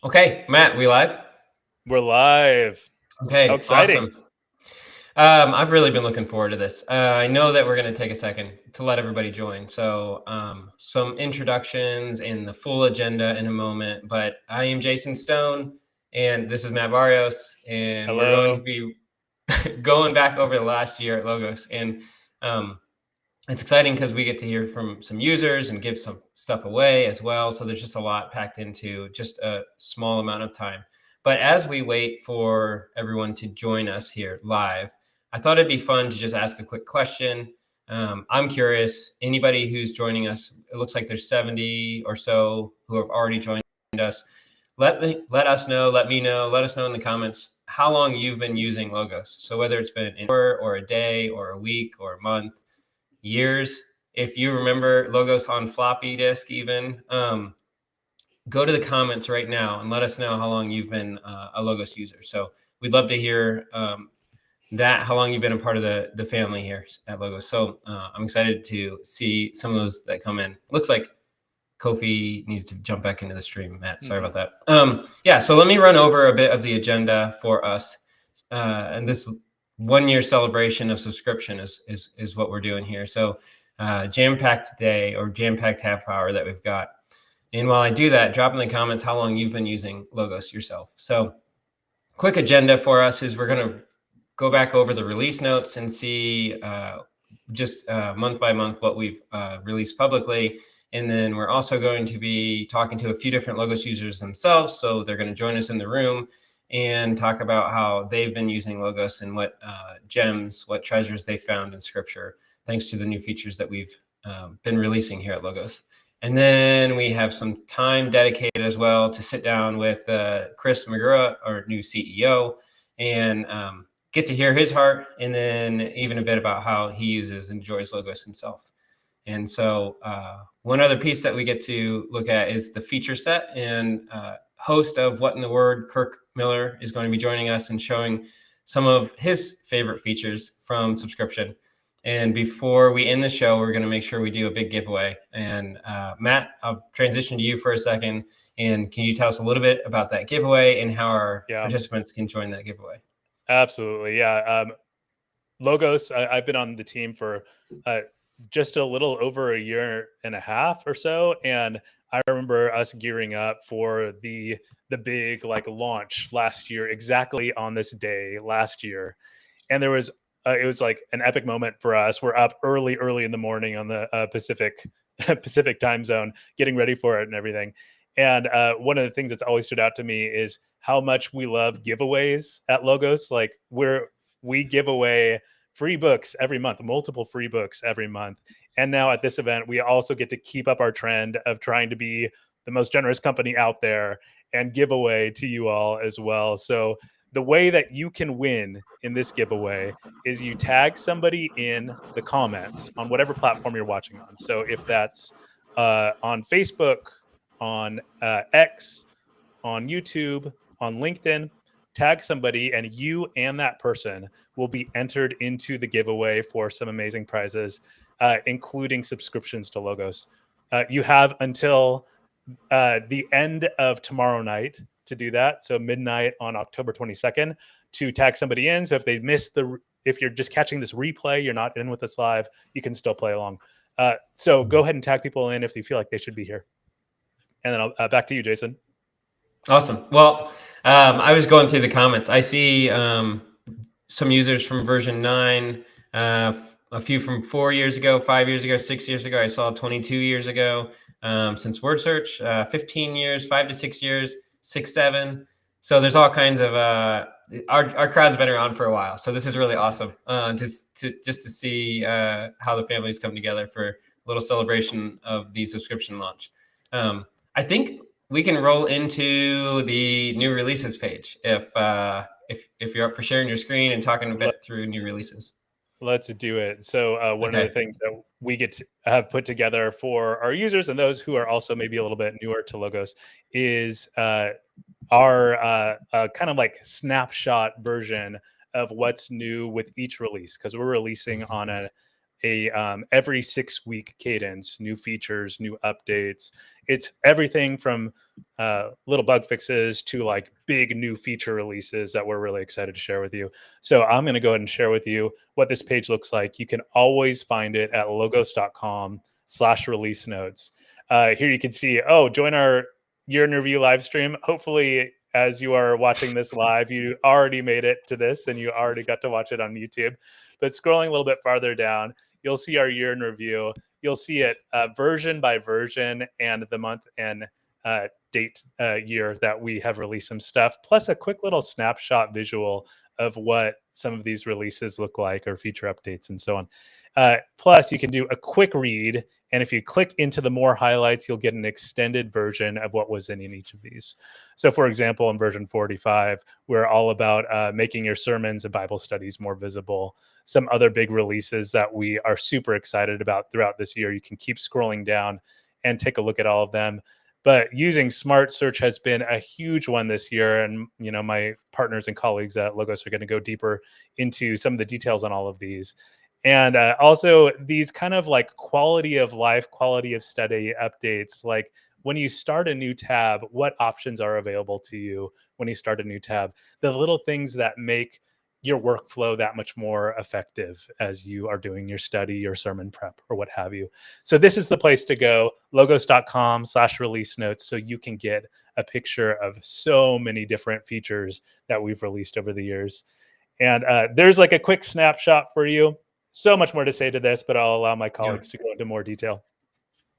Okay, Matt, we live? We're live. How Okay, exciting. awesome. I've really been looking forward to this. I know that we're going to take a second to let everybody join. So, some introductions and the full agenda in a moment. But I am Jason Stone, and this is Matt Barrios, and we're going to Hello. be going back over the last year at Logos. And um, it's exciting because we get to hear from some users and give some stuff away as well. So there's just a lot packed into just a small amount of time. But as we wait for everyone to join us here live, I thought it'd be fun to just ask a quick question. I'm curious, anybody who's joining us, it looks like there's 70 or so who have already joined us. Let us know, let me know, let us know in the comments how long you've been using Logos. So whether it's been an hour or a day or a week or a month, years. If you remember Logos on floppy disk, even go to the comments right now and let us know how long you've been a Logos user. So we'd love to hear how long you've been a part of the family here at Logos. So I'm excited to see some of those that come in. Looks like Kofi needs to jump back into the stream. Matt, sorry about that. Yeah, so let me run over a bit of the agenda for us. And this 1 year celebration of subscription is what we're doing here. So jam-packed day or jam-packed half hour that we've got. And while I do that, drop in the comments how long you've been using Logos yourself. So quick agenda for us is we're going to go back over the release notes and see just month by month what we've released publicly. And then we're also going to be talking to a few different Logos users themselves. So they're going to join us in the room and talk about how they've been using Logos and what gems, what treasures they found in Scripture, thanks to the new features that we've been releasing here at Logos. And then we have some time dedicated as well to sit down with Chris Magura, our new CEO, and get to hear his heart, and then even a bit about how he uses and enjoys Logos himself. And so one other piece that we get to look at is the feature set, and host of What in the Word, Kirk Miller, is going to be joining us and showing some of his favorite features from subscription. And before we end the show, we're going to make sure we do a big giveaway. And Matt, I'll transition to you for a second. And can you tell us a little bit about that giveaway and how our participants can join that giveaway? Absolutely. Yeah. Logos, I've been on the team for just a little over a year and a half or so. And I remember us gearing up for the big launch last year, exactly on this day last year. And there was it was like an epic moment for us. We're up early in the morning on the Pacific time zone, getting ready for it and everything. And one of the things that's always stood out to me is how much we love giveaways at Logos. Like we give away free books every month, multiple free books every month. And now at this event, we also get to keep up our trend of trying to be the most generous company out there and give away to you all as well. So the way that you can win in this giveaway is you tag somebody in the comments on whatever platform you're watching on. So if that's on Facebook, on X, on YouTube, on LinkedIn, tag somebody, and you and that person will be entered into the giveaway for some amazing prizes, including subscriptions to Logos. You have until the end of tomorrow night to do that. So midnight on October 22nd to tag somebody in. So if they missed if you're just catching this replay, you're not in with us live, you can still play along. So go ahead and tag people in if you feel like they should be here. And then I'll back to you, Jason. Awesome. Well, I was going through the comments. I see some users from version 9, a few from 4 years ago, 5 years ago, 6 years ago. I saw 22 years ago. Since word search, 15 years, 5 to 6 years, 6, 7. So there's all kinds of our crowd's been around for a while. So this is really awesome. Just to see how the families come together for a little celebration of the subscription launch. I think we can roll into the new releases page if you're up for sharing your screen and talking a bit through new releases. Let's do it. So one of the things that we get to have put together for our users and those who are also maybe a little bit newer to Logos is our kind of like snapshot version of what's new with each release, because we're releasing on a every 6-week cadence, new features, new updates. It's everything from little bug fixes to like big new feature releases that we're really excited to share with you. So I'm going to go ahead and share with you what this page looks like. You can always find it at logos.com/release notes. Here you can see, join our year in review live stream. Hopefully, as you are watching this live, you already made it to this and you already got to watch it on YouTube. But scrolling a little bit farther down, you'll see our year in review. You'll see it version by version and the month and date year that we have released some stuff, plus a quick little snapshot visual of what some of these releases look like or feature updates and so on. Plus, you can do a quick read. And if you click into the more highlights, you'll get an extended version of what was in each of these. So for example, in version 45, we're all about making your sermons and Bible studies more visible. Some other big releases that we are super excited about throughout this year. You can keep scrolling down and take a look at all of them. But using smart search has been a huge one this year. And, my partners and colleagues at Logos are going to go deeper into some of the details on all of these. And also these kind of like quality of life, quality of study updates, like when you start a new tab, what options are available to you when you start a new tab? The little things that make your workflow that much more effective as you are doing your study, your sermon prep, or what have you. So this is the place to go, logos.com/release notes, so you can get a picture of so many different features that we've released over the years. And there's like a quick snapshot for you. So much more to say to this, but I'll allow my colleagues to go into more detail.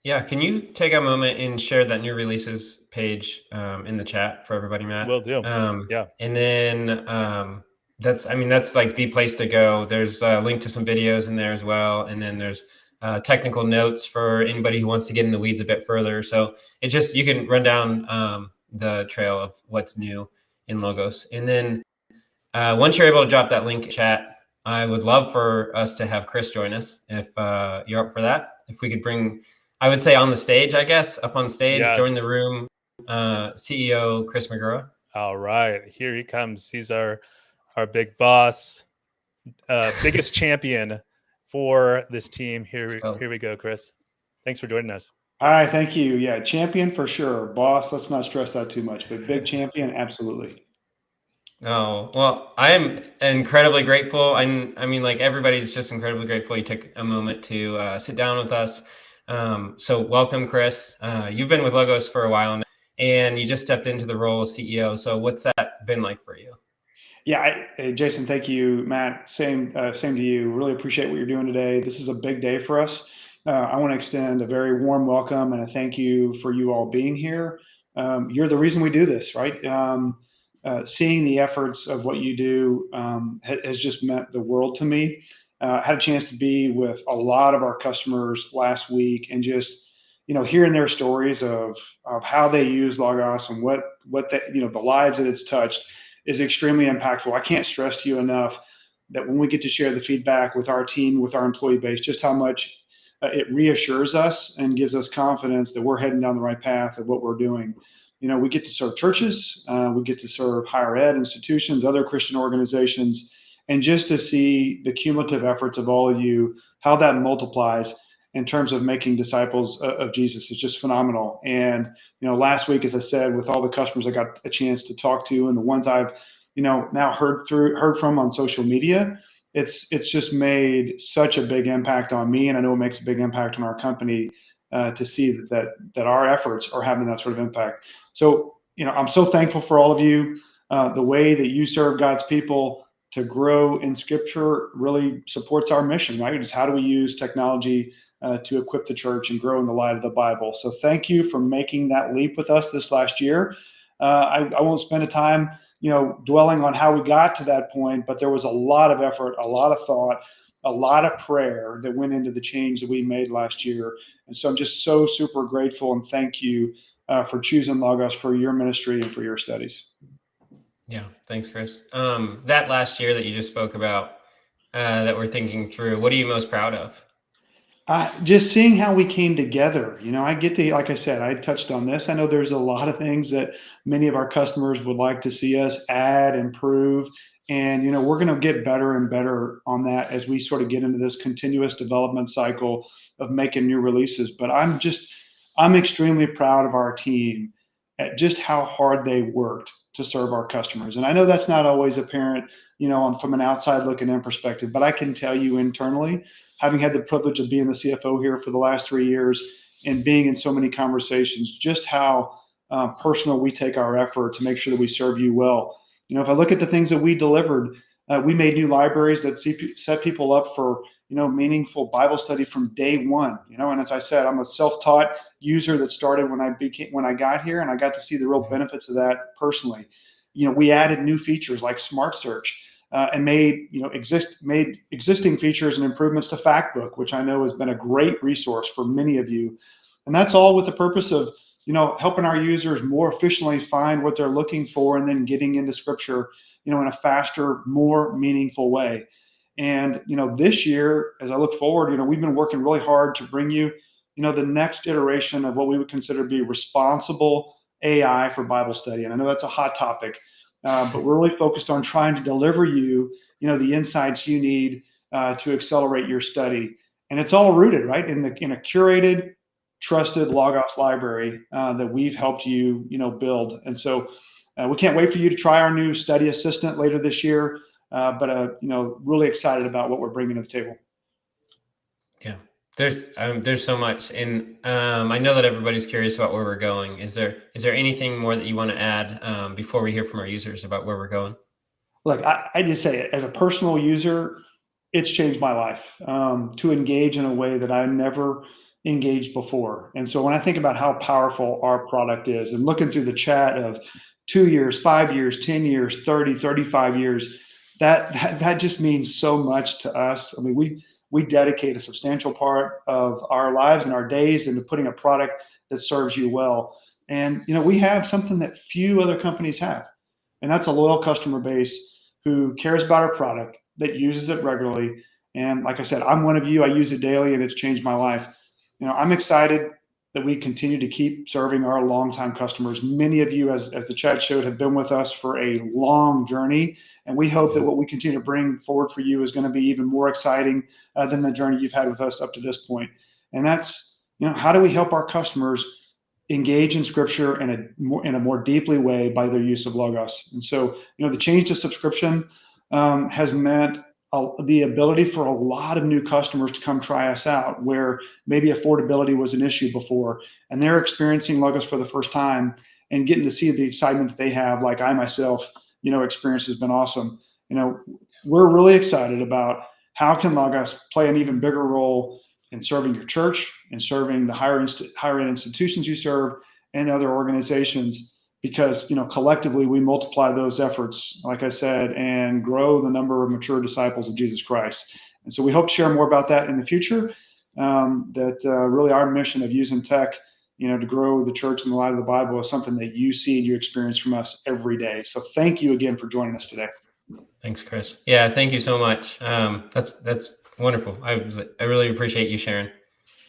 Yeah, can you take a moment and share that new releases page in the chat for everybody, Matt? Will do. Yeah. And then that's like the place to go. There's a link to some videos in there as well, and then there's technical notes for anybody who wants to get in the weeds a bit further. So you can run down the trail of what's new in Logos, and then once you're able to drop that link in chat, I would love for us to have Chris join us if you're up for that. If we could bring, I would say on the stage, I guess, up on stage, Yes. join the room, CEO Chris McGraw. All right, here he comes. He's our big boss, biggest champion for this team. Here we go, Chris. Thanks for joining us. All right, thank you. Yeah, champion for sure. Boss, let's not stress that too much, but big champion, absolutely. Oh, well, I am incredibly grateful. I mean, like everybody's just incredibly grateful you took a moment to sit down with us. So welcome, Chris. You've been with Logos for a while now, and you just stepped into the role of CEO. So what's that been like for you? Yeah, Jason, thank you. Matt, same to you. Really appreciate what you're doing today. This is a big day for us. I want to extend a very warm welcome and a thank you for you all being here. You're the reason we do this, right? Seeing the efforts of what you do has just meant the world to me. I had a chance to be with a lot of our customers last week and just hearing their stories of how they use Logos and what the lives that it's touched is extremely impactful. I can't stress to you enough that when we get to share the feedback with our team, with our employee base, just how much it reassures us and gives us confidence that we're heading down the right path of what we're doing. We get to serve churches, we get to serve higher ed institutions, other Christian organizations, and just to see the cumulative efforts of all of you, how that multiplies in terms of making disciples of Jesus is just phenomenal. And last week, as I said, with all the customers I got a chance to talk to, and the ones I've now heard from on social media, it's just made such a big impact on me, and I know it makes a big impact on our company to see that our efforts are having that sort of impact. So I'm so thankful for all of you. The way that you serve God's people to grow in Scripture really supports our mission, right? Just how do we use technology to equip the church and grow in the light of the Bible. So thank you for making that leap with us this last year. I won't spend a time, dwelling on how we got to that point, but there was a lot of effort, a lot of thought, a lot of prayer that went into the change that we made last year. And so I'm just so super grateful and thank you for choosing Logos for your ministry and for your studies. Yeah, thanks, Chris. That last year that you just spoke about, that we're thinking through, what are you most proud of? Just seeing how we came together. I get to, like I said, I touched on this. I know there's a lot of things that many of our customers would like to see us add, improve, And, we're going to get better and better on that as we sort of get into this continuous development cycle of making new releases. But I'm extremely proud of our team at just how hard they worked to serve our customers. And I know that's not always apparent, from an outside looking in perspective, but I can tell you internally, having had the privilege of being the CFO here for the last 3 years and being in so many conversations, just how personal we take our effort to make sure that we serve you well. If I look at the things that we delivered, we made new libraries that set people up for, meaningful Bible study from day one. And as I said, I'm a self-taught user that started when I got here, and I got to see the real benefits of that personally. We added new features like Smart Search, and made existing features and improvements to Factbook, which I know has been a great resource for many of you. And that's all with the purpose of helping our users more efficiently find what they're looking for, and then getting into Scripture, in a faster, more meaningful way. And this year, as I look forward, we've been working really hard to bring you, the next iteration of what we would consider to be responsible AI for Bible study. And I know that's a hot topic, but we're really focused on trying to deliver you, the insights you need to accelerate your study. And it's all rooted, right, in a curated, trusted Logos library that we've helped you, build. And so we can't wait for you to try our new study assistant later this year. But really excited about what we're bringing to the table. Yeah, there's so much, and I know that everybody's curious about where we're going. Is there anything more that you want to add before we hear from our users about where we're going? Look, I just say, as a personal user, it's changed my life to engage in a way that I never engaged before. And so when I think about how powerful our product is, and looking through the chat of 2 years, 5 years, 10 years, 30, 35 years, that just means so much to us. I mean, we dedicate a substantial part of our lives and our days into putting a product that serves you well. And we have something that few other companies have, and that's a loyal customer base who cares about our product, that uses it regularly. And like I said, I'm one of you. I use it daily, and it's changed my life. I'm excited that we continue to keep serving our longtime customers. Many of you, as the chat showed, have been with us for a long journey, and we hope that what we continue to bring forward for you is going to be even more exciting than the journey you've had with us up to this point. And that's, how do we help our customers engage in Scripture in a more deeply way by their use of Logos? And so, the change to subscription has meant the ability for a lot of new customers to come try us out, where maybe affordability was an issue before, and they're experiencing Logos for the first time and getting to see the excitement that they have, like I myself, experience has been awesome. We're really excited about how can Logos play an even bigger role in serving your church and serving the higher ed institutions you serve and other organizations, because collectively we multiply those efforts, like I said, and grow the number of mature disciples of Jesus Christ. And so we hope to share more about that in the future. Really our mission of using tech, to grow the church in the light of the Bible is something that you see and you experience from us every day. So thank you again for joining us today. Thanks, Chris. Yeah, thank you so much. That's wonderful. I really appreciate you sharing.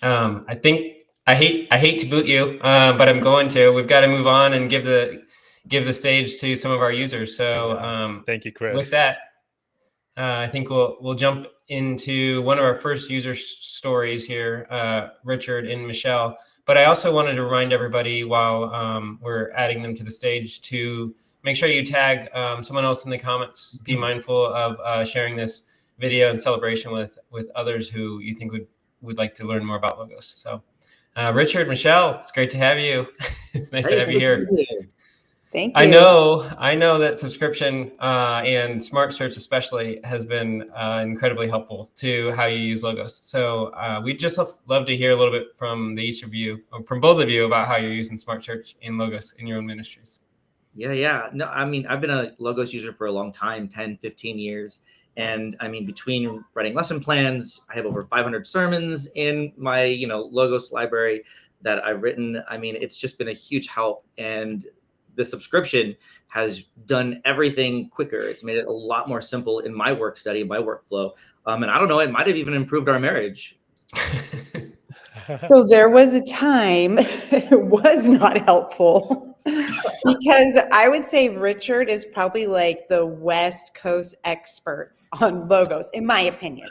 I think I hate to boot you, but I'm going to. We've got to move on and give the stage to some of our users. So thank you, Chris. With that, I think we'll jump into one of our first user stories here, Richard and Michelle. But I also wanted to remind everybody, while we're adding them to the stage, to make sure you tag someone else in the comments. Be mindful of sharing this video in celebration with others who you think would like to learn more about Logos. So Richard, Michelle, it's great to have you. It's nice to have you here. Thank you. I know that subscription and Smart Search especially has been incredibly helpful to how you use Logos. So we'd just love to hear a little bit from from both of you, about how you're using Smart Search and Logos in your own ministries. Yeah. No, I mean, I've been a Logos user for a long time, 10, 15 years. And I mean, between writing lesson plans, I have over 500 sermons in my, Logos library that I've written. I mean, it's just been a huge help. And the subscription has done everything quicker. It's made it a lot more simple in my work study, my workflow. And I don't know, it might have even improved our marriage. So there was a time it was not helpful. Because I would say Richard is probably like the West Coast expert on logos, in my opinion.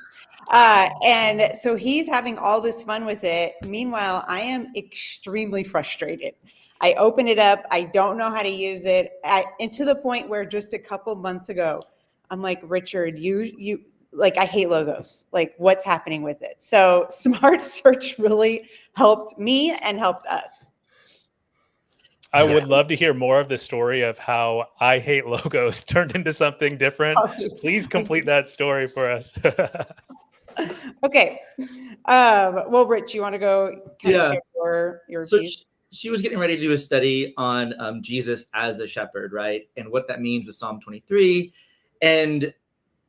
And so he's having all this fun with it. Meanwhile, I am extremely frustrated. I open it up. I don't know how to use it. And to the point where just a couple months ago, I'm like, Richard, you like, I hate logos. Like, what's happening with it? So Smart Search really helped me and helped us. I would love to hear more of the story of how I hate logos turned into something different. Please complete that story for us. Okay. Well, Rich, you want to go kind of share your So piece? she was getting ready to do a study on Jesus as a shepherd, right? And what that means with Psalm 23. And,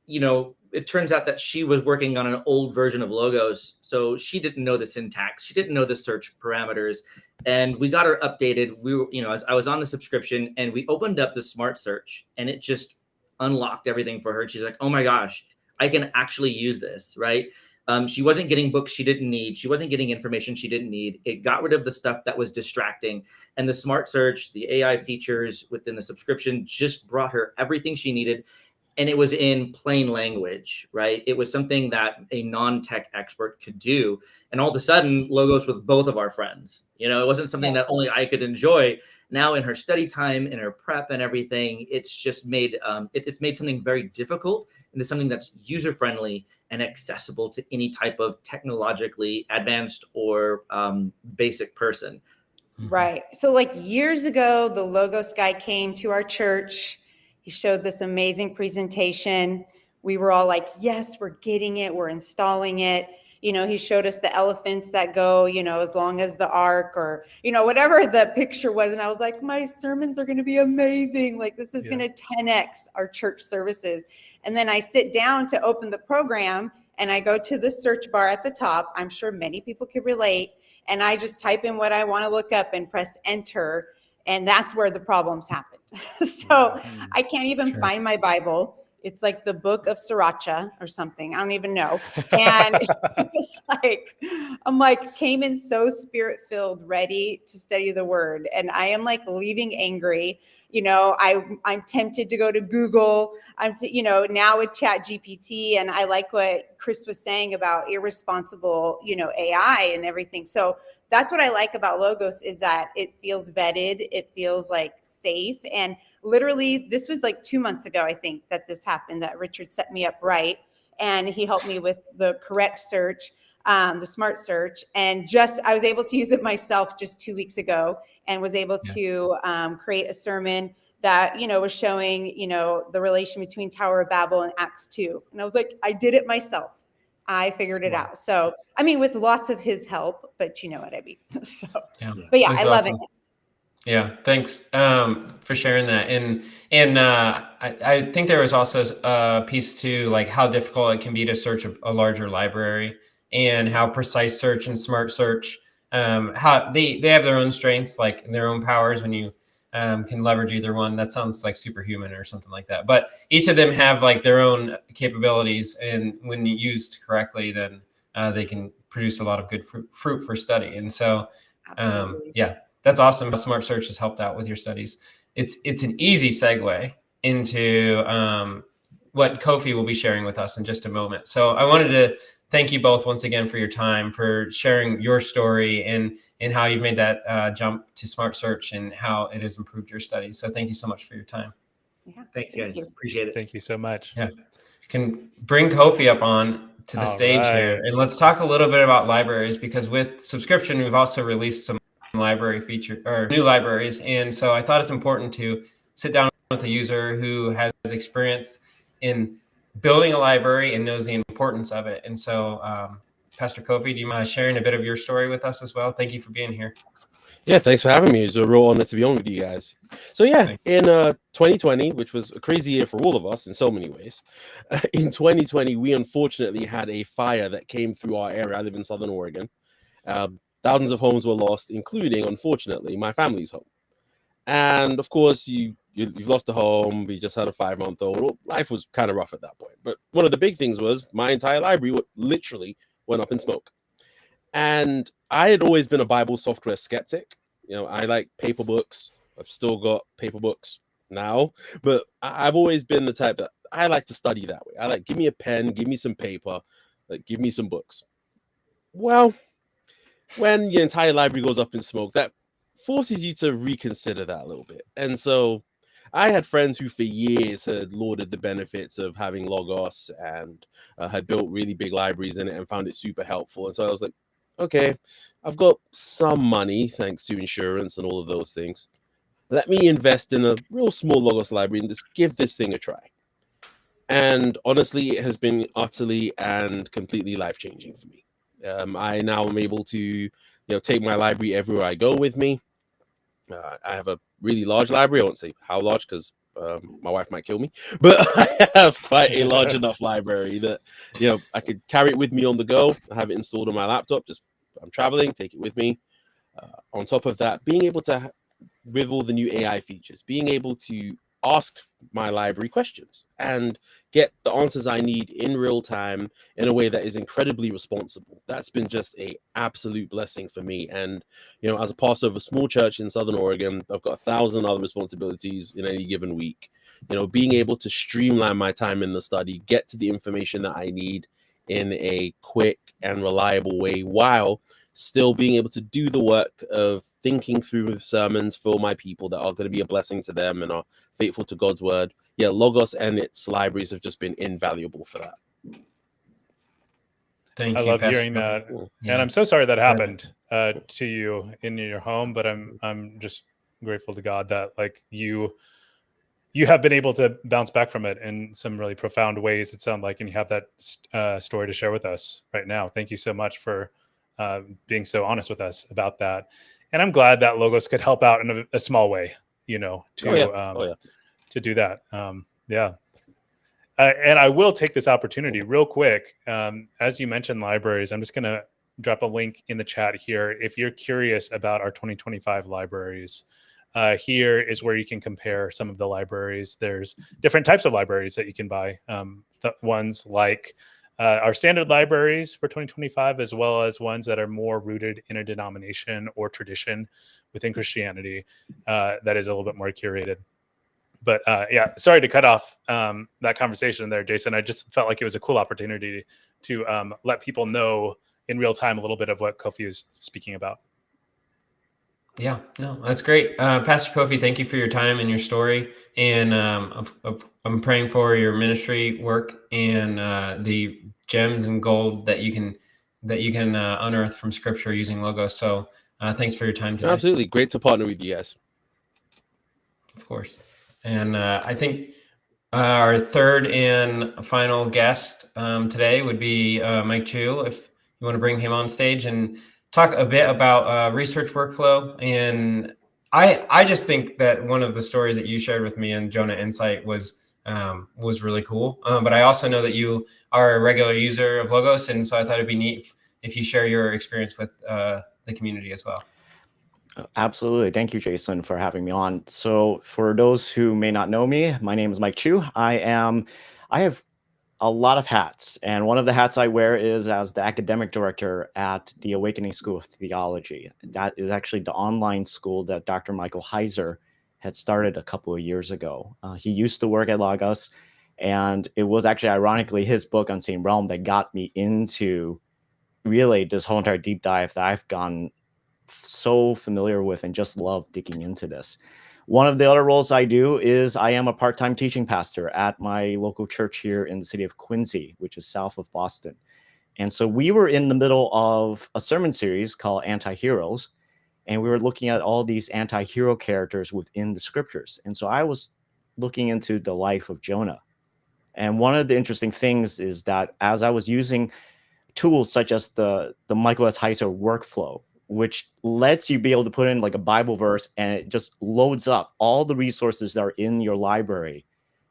you know, it turns out that she was working on an old version of Logos. So she didn't know the syntax. She didn't know the search parameters. And we got her updated. We were, you know, I was on the subscription and we opened up the Smart Search and it just unlocked everything for her. She's like, oh my gosh, I can actually use this, right? She wasn't getting books she didn't need. She wasn't getting information she didn't need. It got rid of the stuff that was distracting. And the Smart Search, the AI features within the subscription just brought her everything she needed. And it was in plain language, right? It was something that a non-tech expert could do. And all of a sudden, Logos with both of our friends. You know, it wasn't something that only I could enjoy. Now in her study time, in her prep and everything, it's just made, it's made something very difficult into something that's user-friendly and accessible to any type of technologically advanced or basic person. Right. So like years ago, the Logos guy came to our church. He showed this amazing presentation. We were all like, yes, we're getting it. We're installing it. You know, he showed us the elephants that go, you know, as long as the ark or, you know, whatever the picture was. And I was like, my sermons are going to be amazing. Like this is going to 10x our church services. And then I sit down to open the program and I go to the search bar at the top. I'm sure many people could relate. And I just type in what I want to look up and press enter. And that's where the problems happened. So I can't even find my Bible. It's like the book of Sriracha or something. I don't even know. And it's like, I'm like, came in so spirit-filled, ready to study the word. And I am like leaving angry. You know, I'm tempted to go to Google. You know, now with Chat GPT, and I like what Chris was saying about irresponsible, you know, AI and everything. So that's what I like about Logos is that it feels vetted. It feels like safe. And literally, this was like 2 months ago, I think, that this happened, that Richard set me up right. And he helped me with the correct search, the Smart Search. And I was able to use it myself just 2 weeks ago and was able to create a sermon that, you know, was showing, you know, the relation between Tower of Babel and Acts 2. And I was like, I did it myself. I figured it out. So, I mean, with lots of his help, but you know what I mean. So, but yeah, I love it. Yeah, thanks for sharing that. And I think there was also a piece to like how difficult it can be to search a larger library and how precise search and smart search, how they have their own strengths, like their own powers when you can leverage either one. That sounds like superhuman or something like that. But each of them have like their own capabilities. And when used correctly, then they can produce a lot of good fruit for study. And so, yeah. That's awesome. How Smart Search has helped out with your studies. It's an easy segue into what Kofi will be sharing with us in just a moment. So I wanted to thank you both once again for your time, for sharing your story and how you've made that jump to Smart Search and how it has improved your studies. So thank you so much for your time. Yeah, thanks, guys. Appreciate it. Thank you so much. Yeah, you can bring Kofi up on to the stage here, and let's talk a little bit about libraries, because with subscription, we've also released some library feature or new libraries. And so I thought it's important to sit down with a user who has experience in building a library and knows the importance of it. And so Pastor Kofi, do you mind sharing a bit of your story with us as well? Thank you for being here. Yeah, thanks for having me. It's a real honor to be on with you guys. So yeah, in 2020, which was a crazy year for all of us in so many ways, in 2020, we unfortunately had a fire that came through our area. I live in Southern Oregon. Thousands of homes were lost, including, unfortunately, my family's home. And of course, you've lost a home. We just had a 5-month-old. Life was kind of rough at that point. But one of the big things was my entire library literally went up in smoke. And I had always been a Bible software skeptic. You know, I like paper books, I've still got paper books now, but I've always been the type that I like to study that way. I like, give me a pen, give me some paper, like give me some books. Well, when your entire library goes up in smoke, that forces you to reconsider that a little bit. And so I had friends who for years had lauded the benefits of having Logos and had built really big libraries in it and found it super helpful. And so I was like, okay, I've got some money thanks to insurance and all of those things. Let me invest in a real small Logos library and just give this thing a try. And honestly, it has been utterly and completely life-changing for me. I now am able to, take my library everywhere I go with me. I have a really large library. I won't say how large because my wife might kill me, but I have quite a large enough library that I could carry it with me on the go. I have it installed on my laptop. Just I'm traveling, take it with me. On top of that, being able to, with all the new AI features, being able to ask my library questions and get the answers I need in real time in a way that is incredibly responsible. That's been just a absolute blessing for me. And as a pastor of a small church in Southern Oregon, I've got 1,000 other responsibilities in any given week. Being able to streamline my time in the study, get to the information that I need in a quick and reliable way, while still being able to do the work of thinking through sermons for my people that are going to be a blessing to them and are faithful to God's word. Yeah, Logos and its libraries have just been invaluable for that. Thank I you, love Pastor hearing that, Kofi. and I'm so sorry that happened to you in your home. But I'm just grateful to God that like you have been able to bounce back from it in some really profound ways. It sounds like, and you have that story to share with us right now. Thank you so much for being so honest with us about that. And I'm glad that Logos could help out in a small way, to do that. Yeah. And I will take this opportunity real quick. As you mentioned libraries, I'm just going to drop a link in the chat here. If you're curious about our 2025 libraries, here is where you can compare some of the libraries. There's different types of libraries that you can buy. The ones like our standard libraries for 2025, as well as ones that are more rooted in a denomination or tradition within Christianity that is a little bit more curated. But yeah, sorry to cut off that conversation there, Jason. I just felt like it was a cool opportunity to let people know in real time a little bit of what Kofi is speaking about. Yeah, no, that's great. Pastor Kofi, thank you for your time and your story. And I'm praying for your ministry work and the gems and gold that you can unearth from Scripture using Logos. So thanks for your time today. Absolutely. Great to partner with you guys. Of course. And I think our third and final guest today would be Mike Chu. If you want to bring him on stage and talk a bit about research workflow. And I just think that one of the stories that you shared with me in Jonah Insight was really cool. But I also know that you are a regular user of Logos, and so I thought it'd be neat if you share your experience with the community as well. Absolutely. Thank you, Jason, for having me on. So for those who may not know me, my name is Mike Chu. I have a lot of hats, and one of the hats I wear is as the academic director at the Awakening School of Theology. That is actually the online school that Dr. Michael Heiser had started a couple of years ago. He used to work at Logos, and it was actually ironically his book Unseen Realm that got me into really this whole entire deep dive that I've gone so familiar with and just love digging into this. One of the other roles I do is I am a part-time teaching pastor at my local church here in the city of Quincy, which is south of Boston. And so we were in the middle of a sermon series called Anti-Heroes, and we were looking at all these anti-hero characters within the scriptures. And so I was looking into the life of Jonah. And one of the interesting things is that as I was using tools such as the Michael S. Heiser workflow, which lets you be able to put in like a Bible verse and it just loads up all the resources that are in your library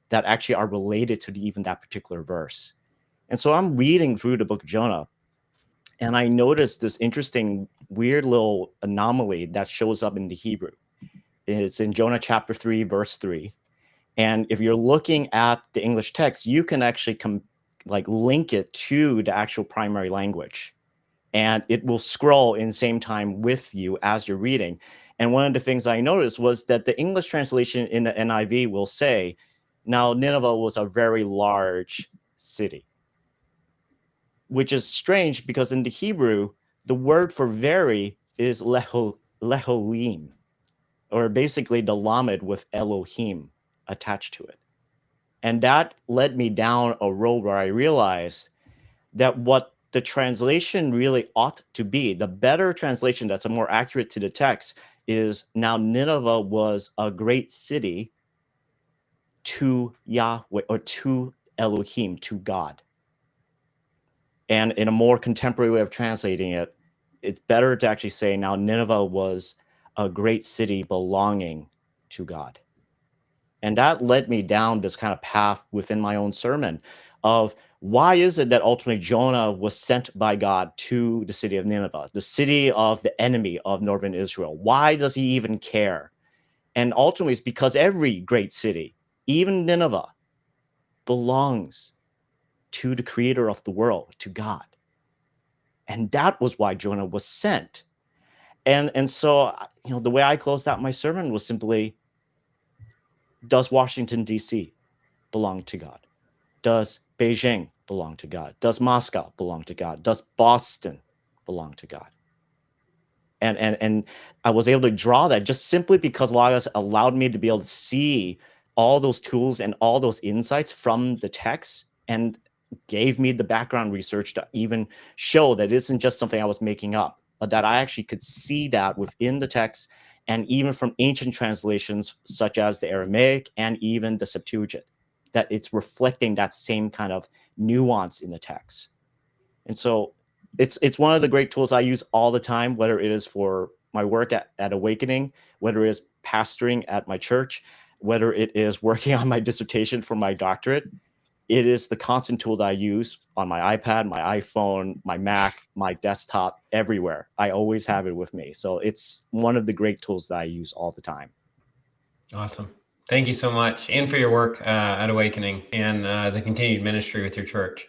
that actually are related to even that particular verse. And so I'm reading through the book of Jonah, and I noticed this interesting, weird little anomaly that shows up in the Hebrew. It's in Jonah chapter 3, verse 3. And if you're looking at the English text, you can actually link it to the actual primary language. And it will scroll in the same time with you as you're reading. And one of the things I noticed was that the English translation in the NIV will say, now Nineveh was a very large city, which is strange because in the Hebrew, the word for very is leholim, or basically the lamed with Elohim attached to it. And that led me down a road where I realized that what the translation really ought to be, the better translation that's more accurate to the text, is now Nineveh was a great city to Yahweh, or to Elohim, to God. And in a more contemporary way of translating it, it's better to actually say now Nineveh was a great city belonging to God. And that led me down this kind of path within my own sermon of why is it that ultimately Jonah was sent by God to the city of Nineveh, the city of the enemy of northern Israel? Why does he even care? And ultimately, it's because every great city, even Nineveh, belongs to the creator of the world, to God. And that was why Jonah was sent. And so, the way I closed out my sermon was simply, does Washington, D.C. belong to God? Does Beijing belong to God? Does Moscow belong to God? Does Boston belong to God? And I was able to draw that just simply because Logos allowed me to be able to see all those tools and all those insights from the text, and gave me the background research to even show that it isn't just something I was making up, but that I actually could see that within the text, and even from ancient translations such as the Aramaic and even the Septuagint, that it's reflecting that same kind of nuance in the text. And so it's one of the great tools I use all the time, whether it is for my work at Awakening, whether it is pastoring at my church, whether it is working on my dissertation for my doctorate. It is the constant tool that I use on my iPad, my iPhone, my Mac, my desktop, everywhere. I always have it with me. So it's one of the great tools that I use all the time. Awesome. Thank you so much, and for your work at Awakening and the continued ministry with your church.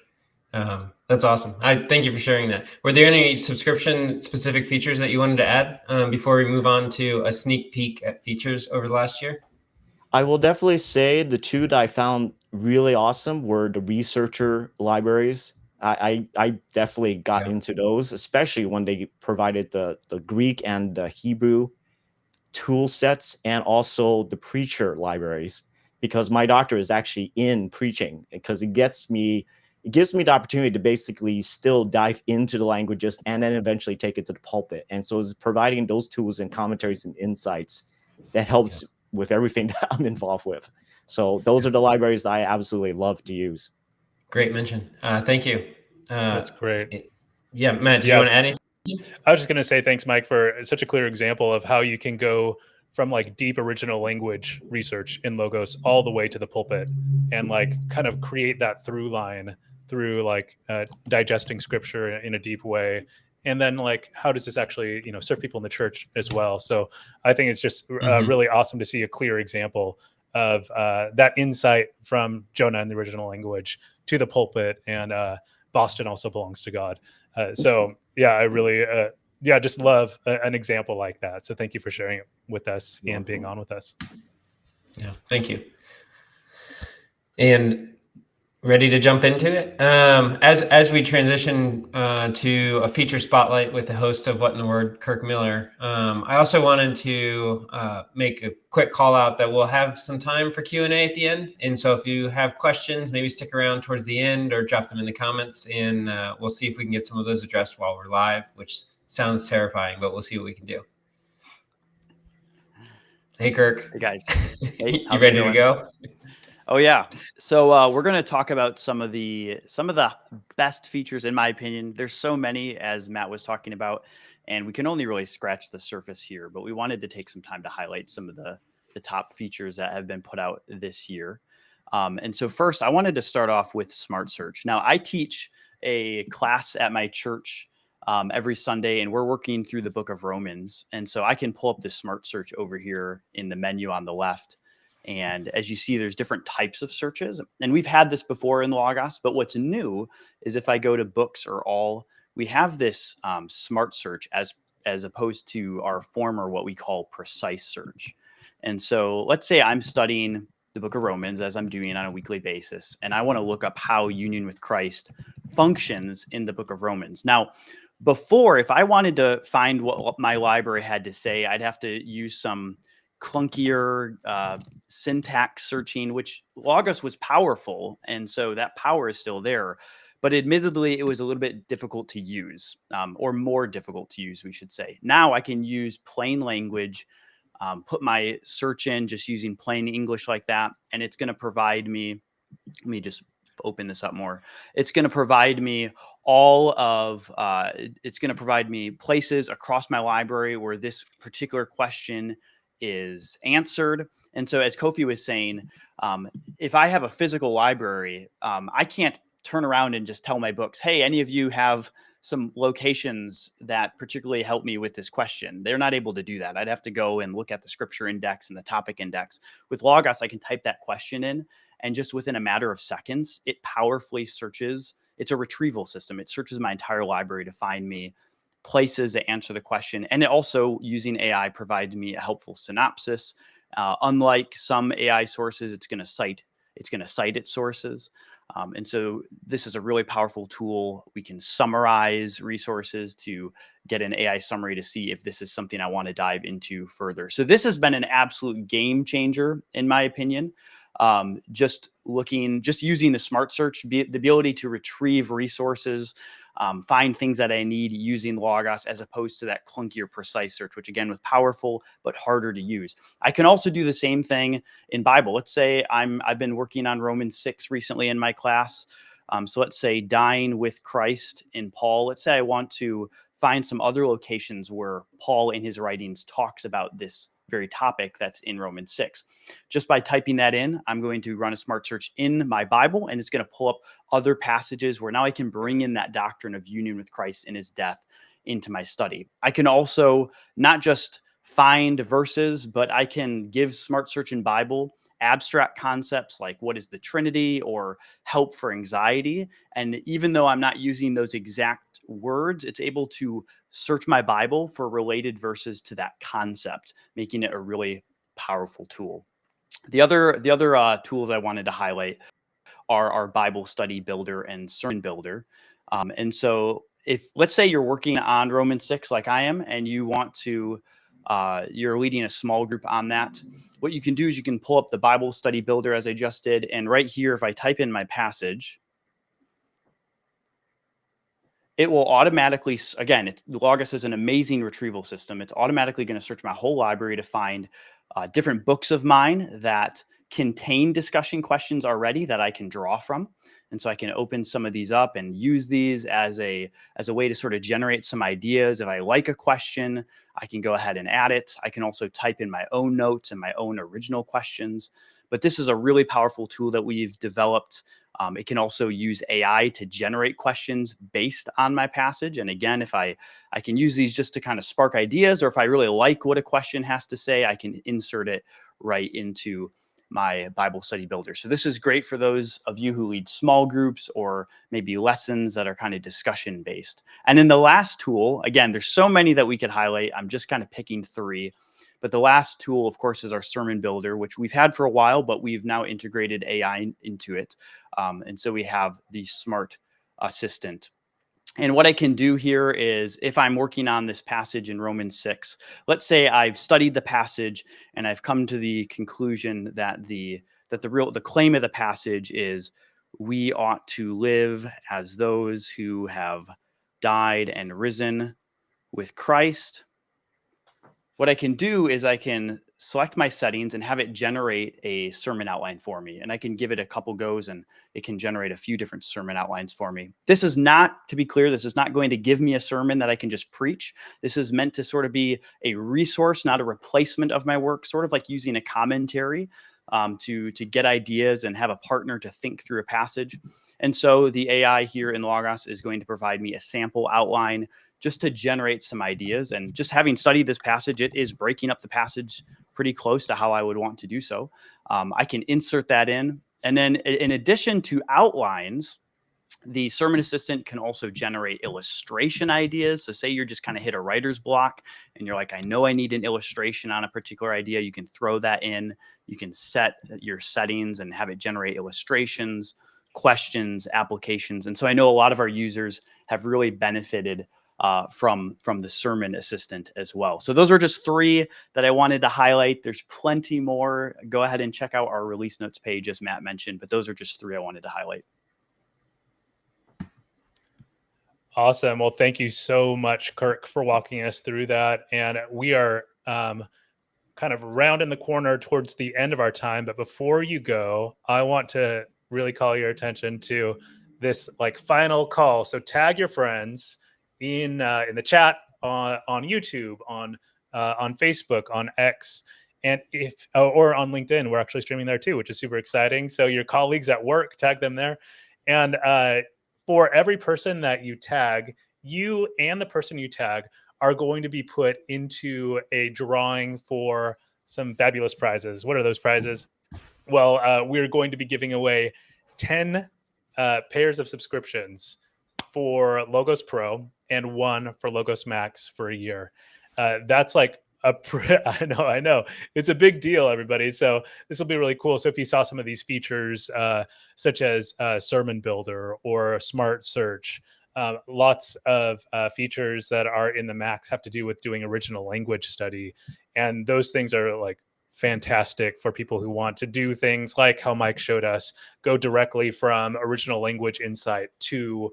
That's awesome. I thank you for sharing that. Were there any subscription specific features that you wanted to add before we move on to a sneak peek at features over the last year? I will definitely say the two that I found really awesome were the researcher libraries. I definitely got into those, especially when they provided the Greek and the Hebrew tool sets, and also the preacher libraries, because my doctor is actually in preaching, because it gives me the opportunity to basically still dive into the languages and then eventually take it to the pulpit. And so it's providing those tools and commentaries and insights that helps with everything that I'm involved with. So those are the libraries that I absolutely love to use. Great mention. Thank you. That's great. Matt, did you want to add anything? I was just going to say thanks, Mike, for such a clear example of how you can go from like deep original language research in Logos all the way to the pulpit, and like kind of create that through line through like digesting scripture in a deep way. And then like, how does this actually, serve people in the church as well? So I think it's just really awesome to see a clear example of that insight from Jonah in the original language to the pulpit, and Boston also belongs to God. So yeah, I really, just love an example like that. So thank you for sharing it with us and being on with us. Yeah, thank you. And ready to jump into it? As we transition to a feature spotlight with the host of What in the Word, Kirk Miller, I also wanted to make a quick call out that we'll have some time for Q&A at the end. And so if you have questions, maybe stick around towards the end or drop them in the comments, and we'll see if we can get some of those addressed while we're live, which sounds terrifying, but we'll see what we can do. Hey, Kirk. Hey, guys. Hey, You ready to go? Oh yeah. So we're going to talk about some of the best features, in my opinion. There's so many, as Matt was talking about, and we can only really scratch the surface here. But we wanted to take some time to highlight some of the top features that have been put out this year. And so first, I wanted to start off with Smart Search. Now, I teach a class at my church every Sunday, and we're working through the book of Romans. And so I can pull up this Smart Search over here in the menu on the left. And as you see, there's different types of searches. And we've had this before in the Logos, but what's new is if I go to books or all, we have this Smart Search as as opposed to our former, what we call precise search. And so let's say I'm studying the book of Romans, as I'm doing on a weekly basis, and I want to look up how union with Christ functions in the book of Romans. Now, before, if I wanted to find what my library had to say, I'd have to use some clunkier syntax searching, which Logos was powerful, and so that power is still there. But admittedly, it was a little bit difficult to use, or more difficult to use, we should say. Now I can use plain language, put my search in just using plain English like that, and it's going to provide me, let me just open this up more. It's going to provide me it's going to provide me places across my library where this particular question is answered. And so as Kofi was saying, if I have a physical library, I can't turn around and just tell my books, hey, any of you have some locations that particularly help me with this question. They're not able to do that. I'd have to go and look at the scripture index and the topic index. With Logos, I can type that question in, and just within a matter of seconds, it powerfully searches. It's a retrieval system. It searches my entire library to find me places that answer the question. And it also, using AI, provides me a helpful synopsis. Unlike some AI sources, it's going to cite its sources. And so this is a really powerful tool. We can summarize resources to get an AI summary to see if this is something I want to dive into further. So this has been an absolute game changer, in my opinion. Just using the smart search, the ability to retrieve resources, find things that I need using Logos, as opposed to that clunkier precise search, which again was powerful but harder to use. I can also do the same thing in Bible. Let's say I've been working on Romans 6 recently in my class. So let's say dying with Christ in Paul. Let's say I want to find some other locations where Paul in his writings talks about this very topic that's in Romans 6. Just by typing that in, I'm going to run a smart search in my Bible, and it's going to pull up other passages where now I can bring in that doctrine of union with Christ in his death into my study. I can also not just find verses, but I can give smart search in Bible abstract concepts like what is the Trinity or help for anxiety. And even though I'm not using those exact words, it's able to search my Bible for related verses to that concept, making it a really powerful tool. The other tools I wanted to highlight are our Bible study builder and sermon builder. And so if, let's say you're working on Romans 6 like I am, and you want to, you're leading a small group on that, what you can do is you can pull up the Bible study builder as I just did. And right here, if I type in my passage, it will automatically, again, Logos is an amazing retrieval system. It's automatically going to search my whole library to find different books of mine that contain discussion questions already that I can draw from. And so I can open some of these up and use these as a way to sort of generate some ideas. If I like a question, I can go ahead and add it. I can also type in my own notes and my own original questions. But this is a really powerful tool that we've developed. It can also use AI to generate questions based on my passage. And again, if I can use these just to kind of spark ideas, or if I really like what a question has to say, I can insert it right into my Bible study builder. So this is great for those of you who lead small groups or maybe lessons that are kind of discussion based. And then the last tool, again, there's so many that we could highlight. I'm just kind of picking 3. But the last tool, of course, is our sermon builder, which we've had for a while, but we've now integrated AI into it. And so we have the smart assistant. And what I can do here is, if I'm working on this passage in Romans 6, let's say I've studied the passage and I've come to the conclusion that the claim of the passage is we ought to live as those who have died and risen with Christ. What I can do is I can select my settings and have it generate a sermon outline for me. And I can give it a couple goes and it can generate a few different sermon outlines for me. This is not, to be clear, this is not going to give me a sermon that I can just preach. This is meant to sort of be a resource, not a replacement of my work, sort of like using a commentary to get ideas and have a partner to think through a passage. And so the AI here in Logos is going to provide me a sample outline just to generate some ideas. And just having studied this passage, it is breaking up the passage pretty close to how I would want to do so. I can insert that in. And then in addition to outlines, The sermon assistant can also generate illustration ideas. So say you're just kind of hit a writer's block and you're like, I know I need an illustration on a particular idea. You can throw that in. You can set your settings and have it generate illustrations, questions, applications. And so I know a lot of our users have really benefited from the sermon assistant as well. So those are just 3 that I wanted to highlight. There's plenty more. Go ahead and check out our release notes page, as Matt mentioned, but those are just 3 I wanted to highlight. Awesome. Well, thank you so much, Kirk, for walking us through that. And we are kind of rounding the corner towards the end of our time. But before you go, I want to really call your attention to this like final call. So tag your friends in the chat on YouTube, on Facebook, on X, and or on LinkedIn. We're actually streaming there too, which is super exciting. So your colleagues at work, tag them there. And for every person that you tag, you and the person you tag are going to be put into a drawing for some fabulous prizes. What are those prizes? Well, we're going to be giving away 10 pairs of subscriptions for Logos Pro and 1 for Logos Max for a year. That's like I know. It's a big deal, everybody. So this will be really cool. So if you saw some of these features, such as Sermon Builder or Smart Search, lots of features that are in the Max have to do with doing original language study. And those things are like fantastic for people who want to do things like how Mike showed us, go directly from original language insight to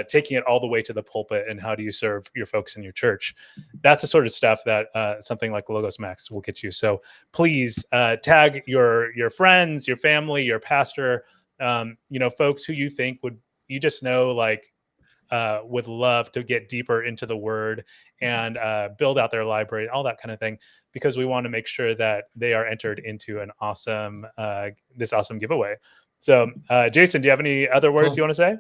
taking it all the way to the pulpit and how do you serve your folks in your church. That's the sort of stuff that something like Logos Max will get you. So please tag your friends, your family, your pastor, folks who you think you just know would love to get deeper into the word and build out their library, all that kind of thing, because we want to make sure that they are entered into an awesome giveaway. So Jason, do you have any other words you want to say?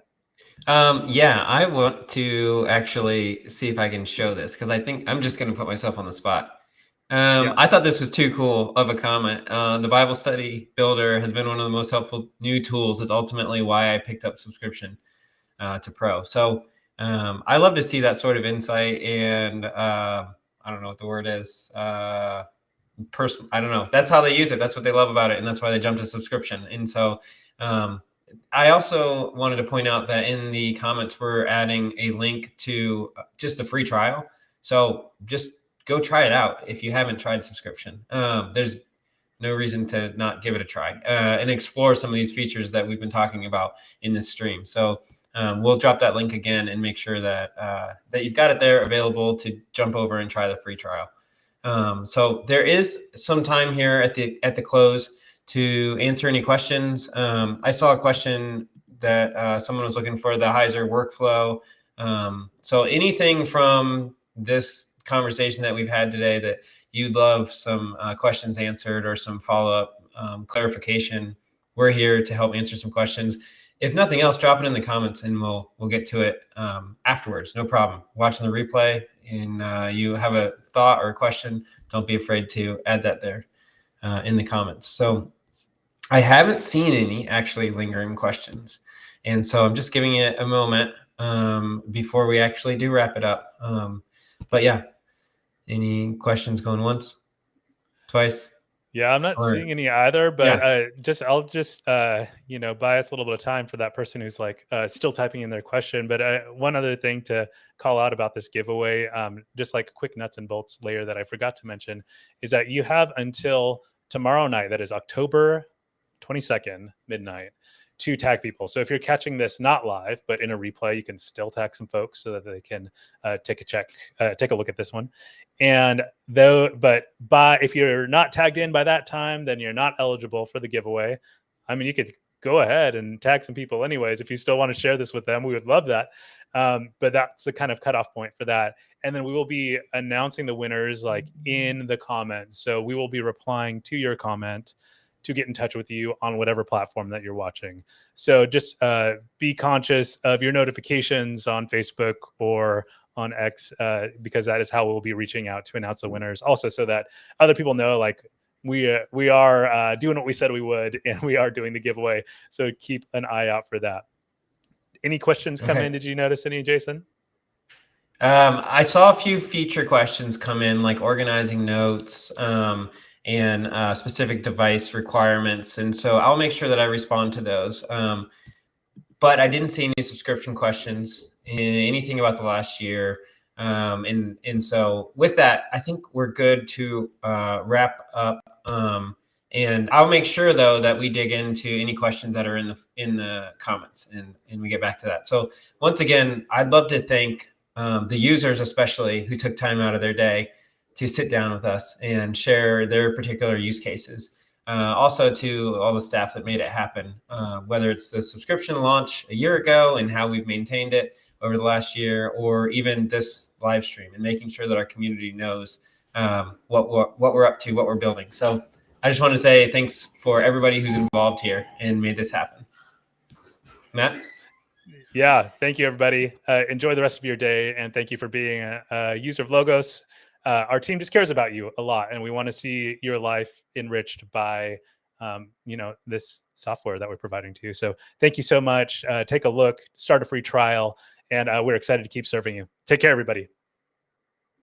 Yeah, I want to actually see if I can show this because I think I'm just going to put myself on the spot. I thought this was too cool of a comment. The Bible Study Builder has been one of the most helpful new tools. It's ultimately why I picked up subscription to Pro. So I love to see that sort of insight and I don't know what the word is. I don't know. That's how they use it. That's what they love about it. And that's why they jump to subscription. And so I also wanted to point out that in the comments, we're adding a link to just a free trial. So just go try it out if you haven't tried subscription. There's no reason to not give it a try and explore some of these features that we've been talking about in this stream. So we'll drop that link again and make sure that that you've got it there available to jump over and try the free trial. So there is some time here at the close to answer any questions. I saw a question that someone was looking for the Heiser workflow. So anything from this conversation that we've had today that you'd love some questions answered or some follow-up clarification, we're here to help answer some questions. If nothing else, drop it in the comments and we'll get to it afterwards. No problem. Watching the replay and you have a thought or a question, don't be afraid to add that there in the comments. So I haven't seen any actually lingering questions. And so I'm just giving it a moment before we actually do wrap it up. But yeah, any questions going once, twice? Yeah, I'm not seeing any either, but I'll just buy us a little bit of time for that person who's still typing in their question. But one other thing to call out about this giveaway, just like a quick nuts and bolts layer that I forgot to mention, is that you have until tomorrow night, that is October 22nd, midnight, to tag people. So if you're catching this not live, but in a replay, you can still tag some folks so that they can take a look at this one. And if you're not tagged in by that time, then you're not eligible for the giveaway. I mean, you could go ahead and tag some people anyways. If you still want to share this with them, we would love that. But that's the kind of cutoff point for that. And then we will be announcing the winners in the comments. So we will be replying to your comment to get in touch with you on whatever platform that you're watching. So just be conscious of your notifications on Facebook or on X, because that is how we'll be reaching out to announce the winners. Also, so that other people know we are doing what we said we would, and we are doing the giveaway. So keep an eye out for that. Any questions come Okay. in? Did you notice any, Jason? I saw a few feature questions come in, like organizing notes and specific device requirements. And so I'll make sure that I respond to those. But I didn't see any subscription questions, anything about the last year. And so with that, I think we're good to wrap up. And I'll make sure though that we dig into any questions that are in the comments and we get back to that. So once again, I'd love to thank the users, especially who took time out of their day to sit down with us and share their particular use cases. Also to all the staff that made it happen, whether it's the subscription launch a year ago and how we've maintained it over the last year, or even this live stream and making sure that our community knows what we're up to, what we're building. So I just want to say thanks for everybody who's involved here and made this happen. Matt? Yeah, thank you, everybody. Enjoy the rest of your day, and thank you for being a user of Logos. Our team just cares about you a lot, and we want to see your life enriched by this software that we're providing to you. So thank you so much. Take a look, start a free trial, and we're excited to keep serving you. Take care, everybody.